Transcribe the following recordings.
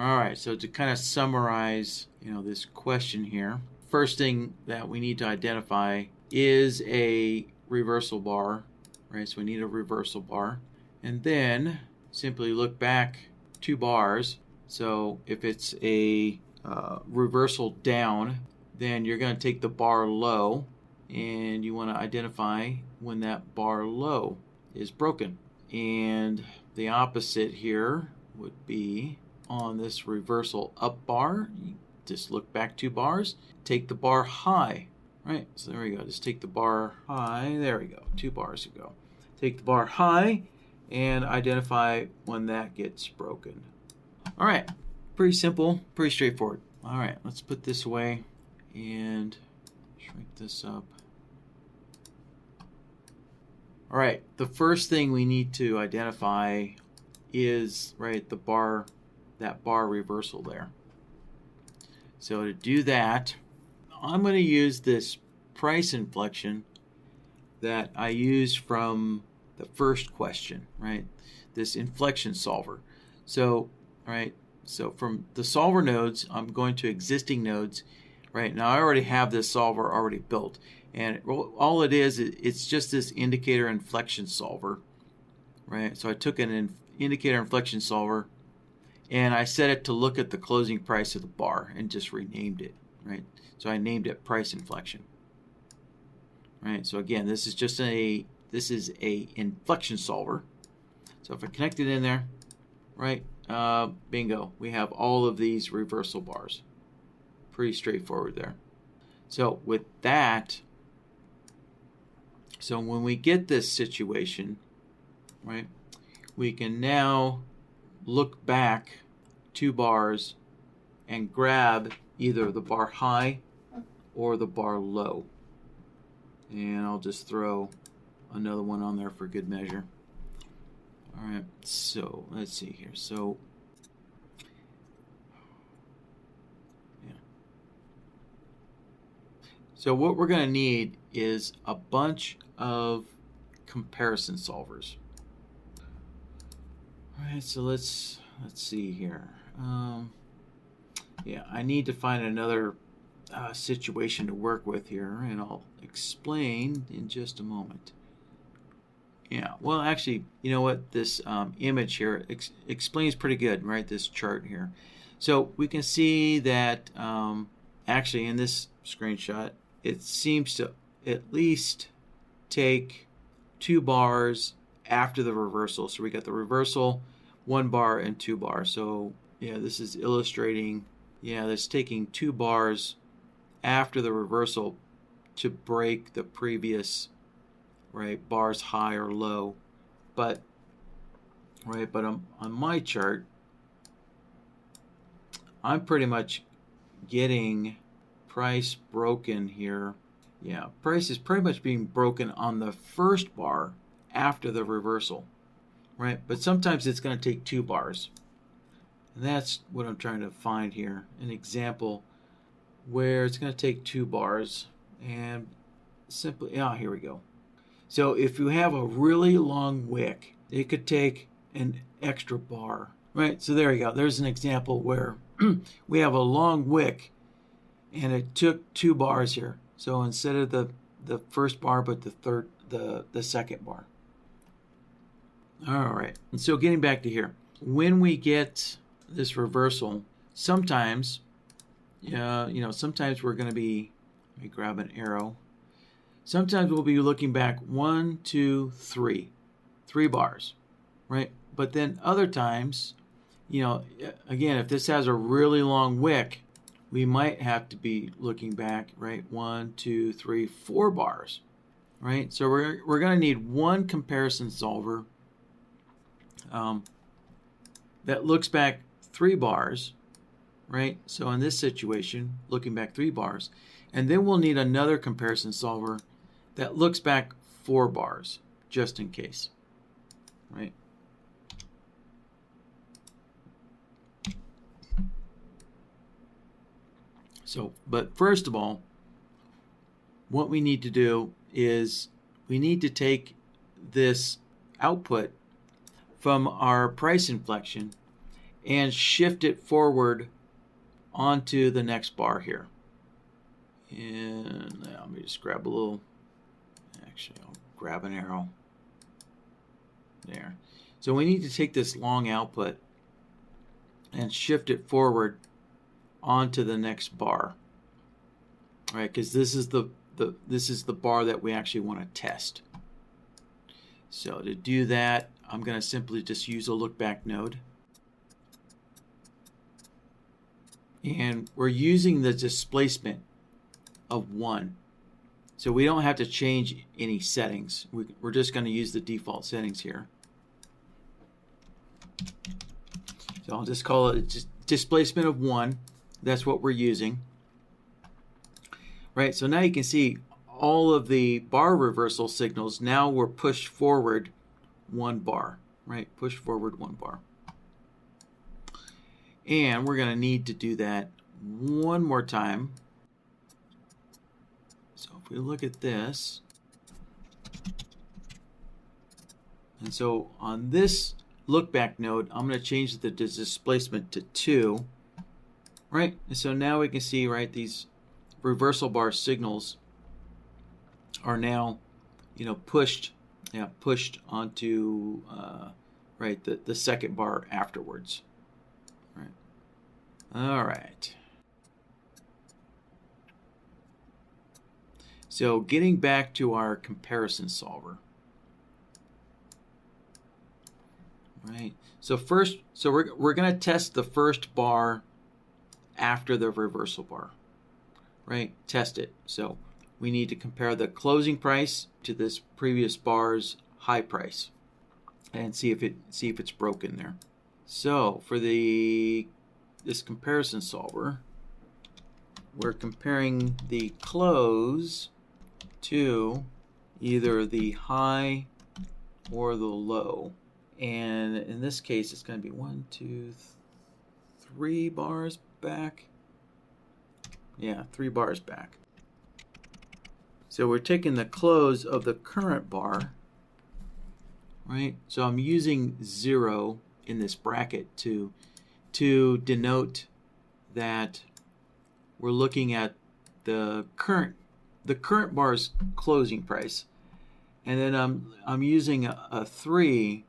All right, so to kind of summarize, this question here, first thing that we need to identify is a reversal bar, right? So we need a reversal bar. And then simply look back 2 bars. So if it's a reversal down, then you're going to take the bar low, and you want to identify when that bar low is broken. And the opposite here would be on this reversal up bar. You just look back 2 bars, take the bar high, right? So there we go. Just take the bar high. There we go. 2 bars ago. Take the bar high and identify when that gets broken. All right. Pretty simple, pretty straightforward. All right, let's put this away and shrink this up. All right, the first thing we need to identify is, right, the bar, that bar reversal there. So to do that, I'm going to use this price inflection that I used from the first question, right? This inflection solver. So, right, so from the solver nodes, I'm going to existing nodes, right? Now I already have this solver already built, and all it is, it's just this indicator inflection solver, right? So I took an indicator inflection solver and I set it to look at the closing price of the bar and just renamed it, right? So I named it price inflection, right? So again, this is a inflection solver. So if I connect it in there, right, bingo, we have all of these reversal bars. Pretty straightforward there. So with that, so when we get this situation, right, we can now look back 2 bars and grab either the bar high or the bar low. And I'll just throw another one on there for good measure. All right, so let's see here. So, yeah. So what we're going to need is a bunch of comparison solvers. All right, so let's see here. Yeah, I need to find another situation to work with here, and I'll explain in just a moment. Yeah, well, actually, you know what? This image here explains pretty good, right? This chart here. So we can see that actually in this screenshot, it seems to at least take 2 bars after the reversal. So we got the reversal, 1 bar and 2 bars. So yeah, this is illustrating, yeah, that's taking 2 bars after the reversal to break the previous, right, bars high or low. But right, but on my chart, I'm pretty much getting price broken here. Yeah, price is pretty much being broken on the first bar after the reversal, right? But sometimes it's going to take 2 bars. And that's what I'm trying to find here. An example where it's going to take 2 bars and simply, here we go. So if you have a really long wick, it could take an extra bar, right? So there you go. There's an example where we have a long wick and it took 2 bars here. So instead of the first bar, but the second bar. All right. And so getting back to here, when we get this reversal, sometimes, sometimes we're going to be, let me grab an arrow. Sometimes we'll be looking back 1, 2, 3 bars, right? But then other times, again, if this has a really long wick, we might have to be looking back, right? 1, 2, 3, 4 bars, right? So we're going to need one comparison solver that looks back 3 bars, right? So in this situation, looking back 3 bars, and then we'll need another comparison solver that looks back 4 bars, just in case, right? So, but first of all, what we need to do is we need to take this output from our price inflection and shift it forward onto the next bar here. And let me just grab a little, actually I'll grab an arrow there. So we need to take this long output and shift it forward onto the next bar. All right, because this is the bar that we actually want to test. So to do that, I'm going to simply just use a look back node. And we're using the displacement of 1. So we don't have to change any settings. We're just going to use the default settings here. So I'll just call it just displacement of 1. That's what we're using. Right, so now you can see all of the bar reversal signals now were pushed forward 1 bar. Right, push forward 1 bar. And we're going to need to do that one more time. So if we look at this, and so on this look back node, I'm going to change the displacement to 2, right? And so now we can see, right, these reversal bar signals are now, pushed onto right, the second bar afterwards. Right. All right. So getting back to our comparison solver. Right. So first, we're going to test the first bar after the reversal bar. Right? Test it. So we need to compare the closing price to this previous bar's high price and see if it's broken there. So for this comparison solver, we're comparing the close to either the high or the low. And in this case, it's going to be 1, 2, 3 bars back. Yeah, 3 bars back. So we're taking the close of the current bar, right? So I'm using 0 in this bracket to denote that we're looking at the current bar's closing price, and then I'm using a 3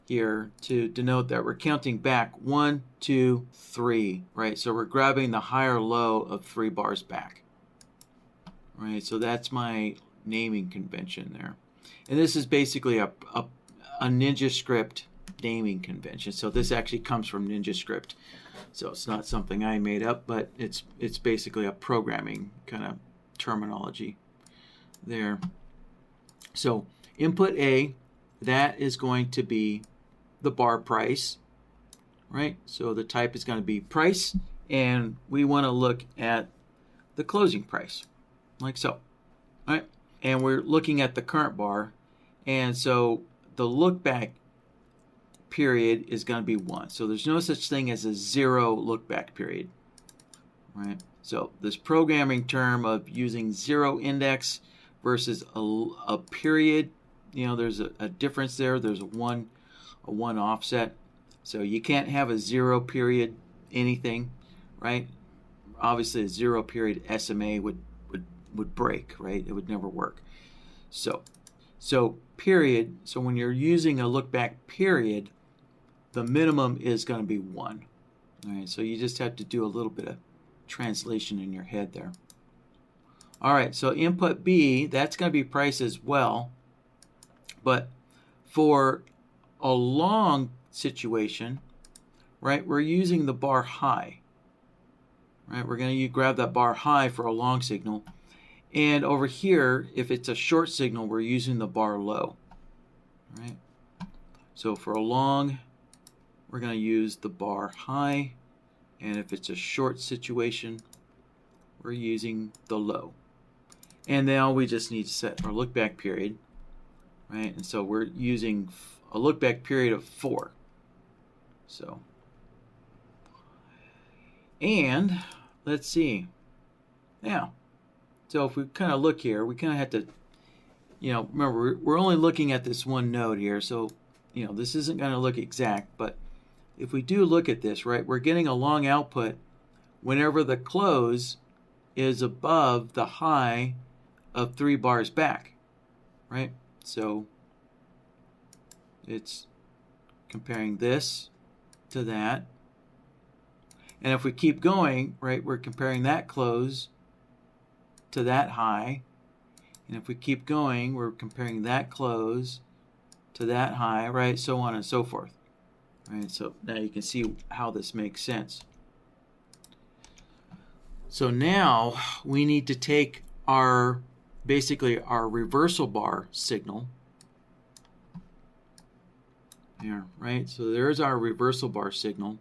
here to denote that we're counting back 1, 2, 3, right? So we're grabbing the higher low of 3 bars back, right? So that's my naming convention there, and this is basically a NinjaScript naming convention. So this actually comes from NinjaScript, so it's not something I made up, but it's basically a programming kind of terminology there. So input A, that is going to be the bar price, right? So the type is going to be price, and we want to look at the closing price, like so, right? And we're looking at the current bar, and so the look back period is going to be 1. So there's no such thing as a 0 look back period, right? So this programming term of using 0 index versus a period, there's a difference there. There's a one offset. So you can't have a 0 period anything, right? Obviously a 0 period SMA would break, right? It would never work. So period, so when you're using a look back period, the minimum is going to be 1. All right, so you just have to do a little bit of translation in your head there. All right, so input B, that's going to be price as well, but for a long situation, right, we're using the bar high, right? We're going to grab that bar high for a long signal, and over here, if it's a short signal, we're using the bar low, right? So for a long, we're going to use the bar high, and if it's a short situation, we're using the low. And now we just need to set our look back period, right? And so we're using a look back period of 4. So, and let's see. Now, so if we kind of look here, we kind of have to, remember we're only looking at this one node here, so this isn't going to look exact, but if we do look at this, right, we're getting a long output whenever the close is above the high of 3 bars back, right? So it's comparing this to that. And if we keep going, right, we're comparing that close to that high. And if we keep going, we're comparing that close to that high, right, so on and so forth. Right, so now you can see how this makes sense. So now we need to take our, basically our reversal bar signal here, right? So there's our reversal bar signal,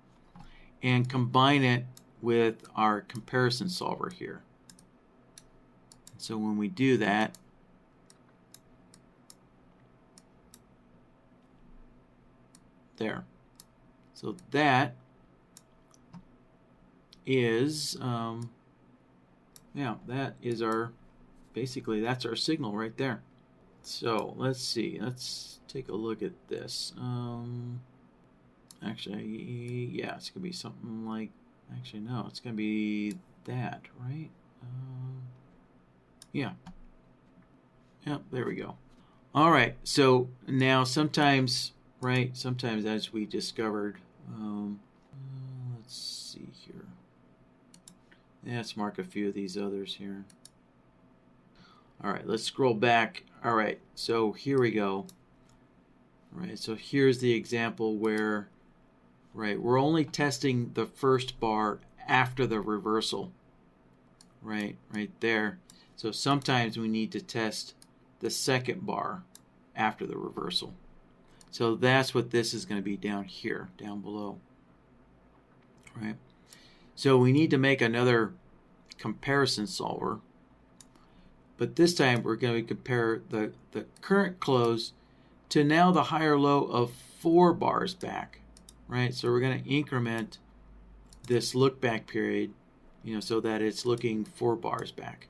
and combine it with our comparison solver here. So when we do that, there. So that is, yeah, that is our, basically that's our signal right there. So let's see, let's take a look at this. Actually, yeah, it's gonna be something like, actually no, it's gonna be that, right? Yeah. Yep, there we go. All right, so now sometimes, right, sometimes as we discovered, let's see here. Yeah, let's mark a few of these others here. All right, let's scroll back. All right, so here we go. All right, so here's the example where, right, we're only testing the first bar after the reversal, right there. So sometimes we need to test the second bar after the reversal. So that's what this is going to be down here, down below, right? So we need to make another comparison solver, but this time we're going to compare the current close to now the higher low of 4 bars back, right? So we're going to increment this look back period, you know, so that it's looking 4 bars back,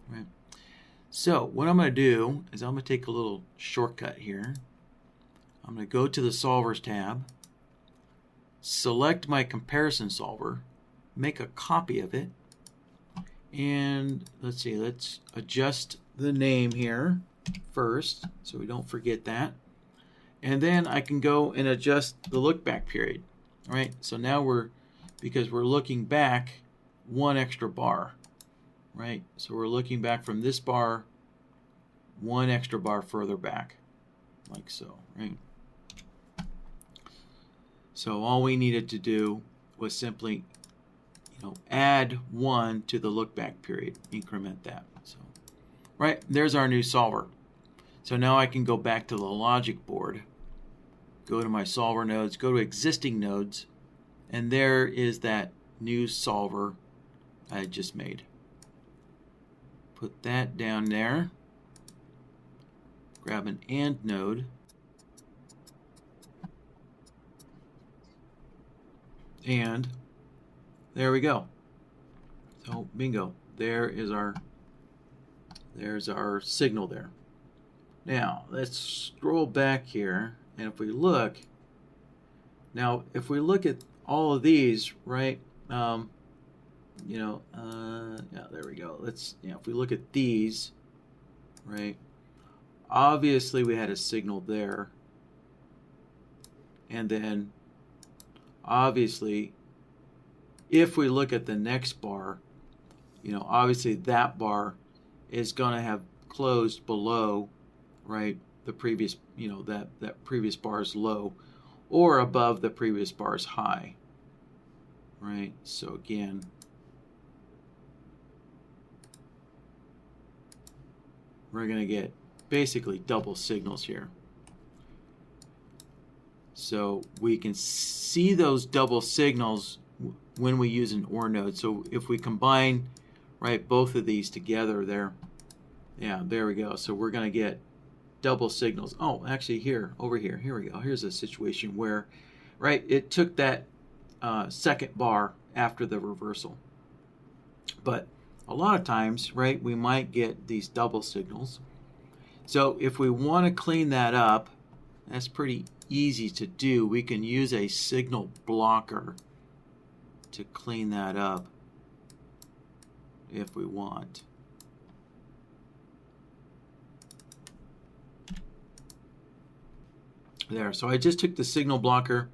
right? So what I'm going to do is I'm going to take a little shortcut here. I'm going to go to the Solvers tab, select my comparison solver, make a copy of it, and let's see, let's adjust the name here first so we don't forget that. And then I can go and adjust the look back period. All right, so now because we're looking back 1 extra bar, right? So we're looking back from this bar 1 extra bar further back, like so, right? So all we needed to do was simply, you know, add 1 to the look back period, increment that. So, right, there's our new solver. So now I can go back to the logic board, go to my solver nodes, go to existing nodes, and there is that new solver I just made. Put that down there, grab an AND node, and there we go. So bingo, there's our signal there. Now let's scroll back here, and if we look at all of these, right, yeah, there we go. If we look at these, right, obviously we had a signal there, and then obviously if we look at the next bar, you know, obviously that bar is going to have closed below, right, the previous, you know, that previous bar's low, or above the previous bar's high, right? So again, we're going to get basically double signals here. So we can see those double signals when we use an OR node. So if we combine, right, both of these together there, yeah, there we go. So we're going to get double signals. Oh, actually here, over here, here we go. Here's a situation where, right, it took that second bar after the reversal. But a lot of times, right, we might get these double signals. So if we want to clean that up, that's pretty easy to do. We can use a signal blocker to clean that up if we want. There, so I just took the signal blocker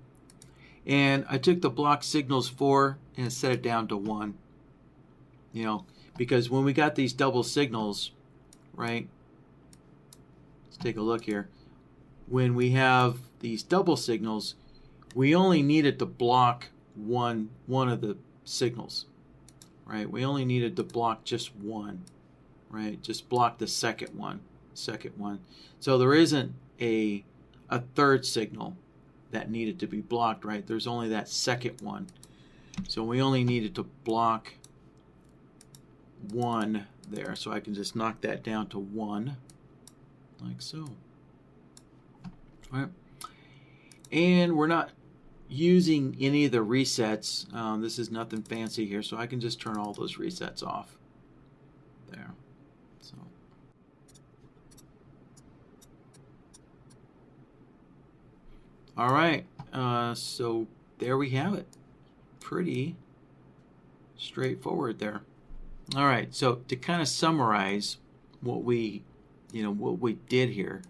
and I took the block signals 4 and set it down to 1. You know, because when we got these double signals, right? Let's take a look here. When we have these double signals, we only needed to block one of the signals, right? We only needed to block just one, right? Just block the second one. So there isn't a third signal that needed to be blocked, right? There's only that second one. So we only needed to block 1 there. So I can just knock that down to 1, like so. All right. And we're not using any of the resets. This is nothing fancy here, so I can just turn all those resets off there. So. All right, so there we have it. Pretty straightforward there. All right, so to kind of summarize what we did here,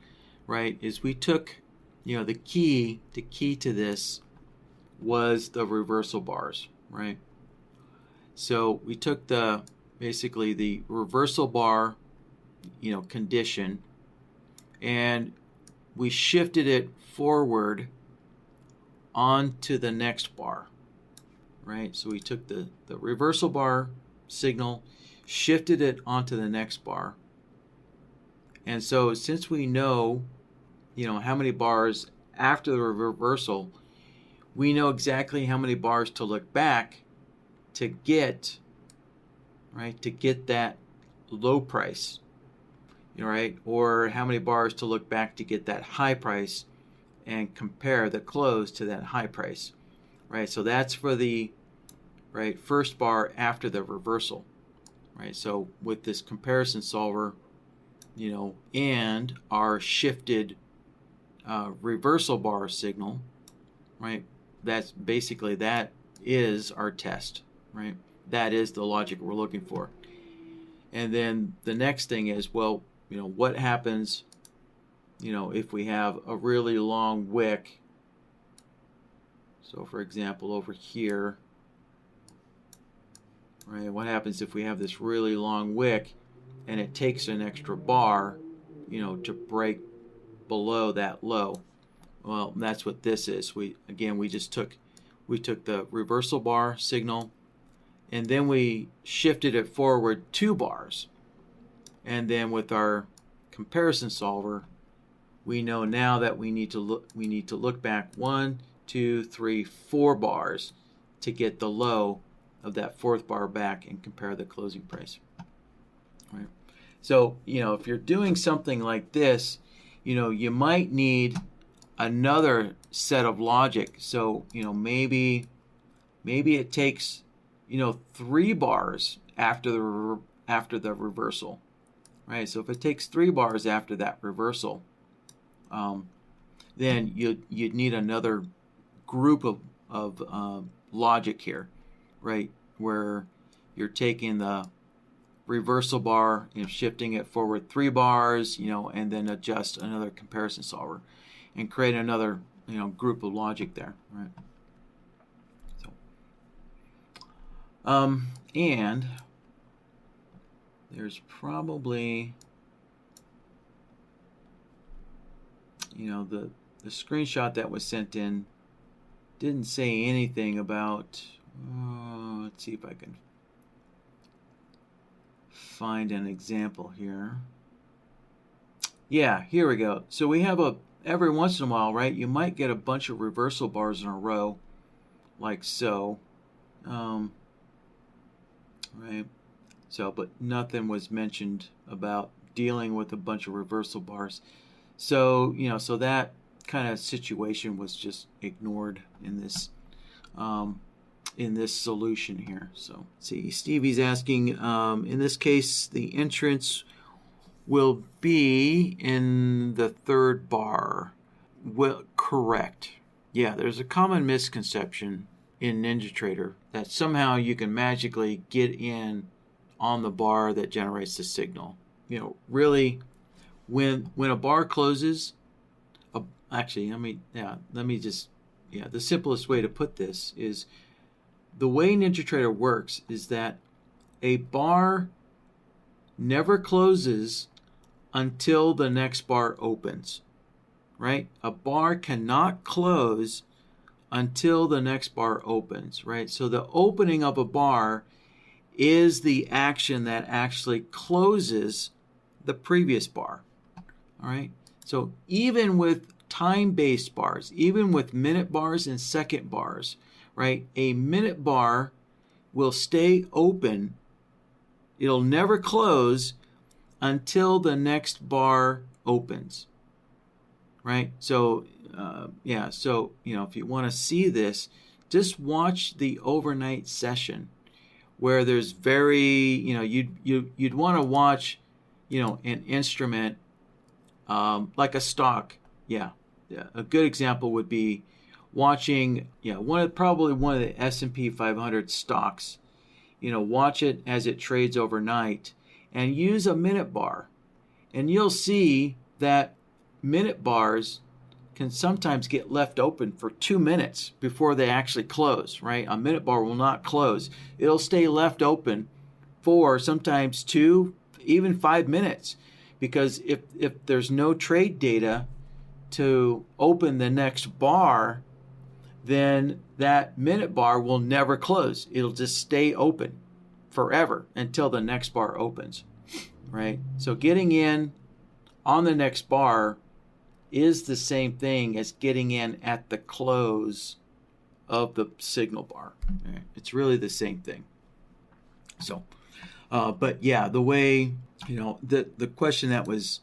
right, is we took, the key to this was the reversal bars, right? So we took basically the reversal bar, condition, and we shifted it forward onto the next bar, right? So we took the reversal bar signal, shifted it onto the next bar. And so since we know, how many bars after the reversal, we know exactly how many bars to look back to get, right, to get that low price, right? Or how many bars to look back to get that high price and compare the close to that high price, right? So that's for the first bar after the reversal, right? So with this comparison solver, and our shifted reversal bar signal, right? That is our test, right? That is the logic we're looking for. And then the next thing is, well, what happens, if we have a really long wick? So for example, over here, right? What happens if we have this really long wick and it takes an extra bar, to break below that low? Well, that's what this is. We took the reversal bar signal, and then we shifted it forward 2 bars. And then with our comparison solver, we know now that we need to look back 1, 2, 3, 4 bars to get the low of that 4th bar back and compare the closing price. Right. So, if you're doing something like this, you might need another set of logic. So, maybe it takes, 3 bars after the reversal, right? So if it takes 3 bars after that reversal, then you'd need another group of logic here, right? Where you're taking the reversal bar, shifting it forward 3 bars, and then adjust another comparison solver and create another, group of logic there, right? So, and there's probably, the screenshot that was sent in didn't say anything about, let's see if I can find an example here. Yeah, here we go. So we have every once in a while, right, you might get a bunch of reversal bars in a row, like so. Right. So, but nothing was mentioned about dealing with a bunch of reversal bars. So, so that kind of situation was just ignored in this solution here. So, see, Stevie's asking, in this case, the entrance will be in the 3rd bar. Well, correct. Yeah, there's a common misconception in NinjaTrader that somehow you can magically get in on the bar that generates the signal. You know, really, when a bar closes, actually, the simplest way to put this is the way NinjaTrader works is that a bar never closes until the next bar opens, right? A bar cannot close until the next bar opens, right? So the opening of a bar is the action that actually closes the previous bar, all right? So even with time-based bars, even with minute bars and second bars, right? A minute bar will stay open. It'll never close until the next bar opens, right? So, if you want to see this, just watch the overnight session where there's you'd want to watch, an instrument like a stock. Yeah. A good example would be watching, probably one of the S&P 500 stocks. Watch it as it trades overnight and use a minute bar. And you'll see that minute bars can sometimes get left open for 2 minutes before they actually close, right? A minute bar will not close. It'll stay left open for sometimes 2, even 5 minutes. Because if there's no trade data to open the next bar, then that minute bar will never close. It'll just stay open forever until the next bar opens, right? So getting in on the next bar is the same thing as getting in at the close of the signal bar. Right? It's really the same thing. So, but yeah, the way, the question that was,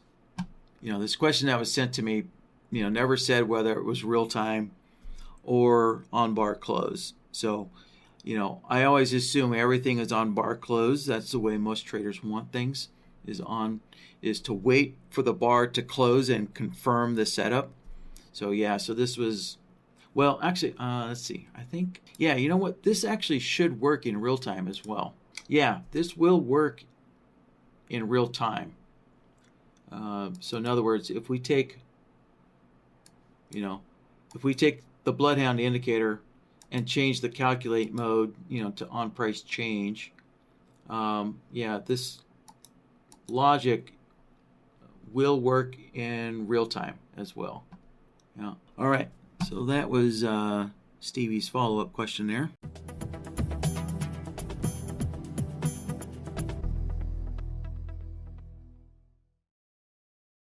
this question that was sent to me, never said whether it was real time or on bar close. So, I always assume everything is on bar close. That's the way most traders want things, is to wait for the bar to close and confirm the setup. So so this was, well, actually, let's see. I think, you know what? This actually should work in real time as well. Yeah, this will work in real time. So in other words, if we take the BloodHound indicator and change the calculate mode, to on price change, this logic will work in real time as well. Yeah. All right. So that was Stevie's follow-up question there.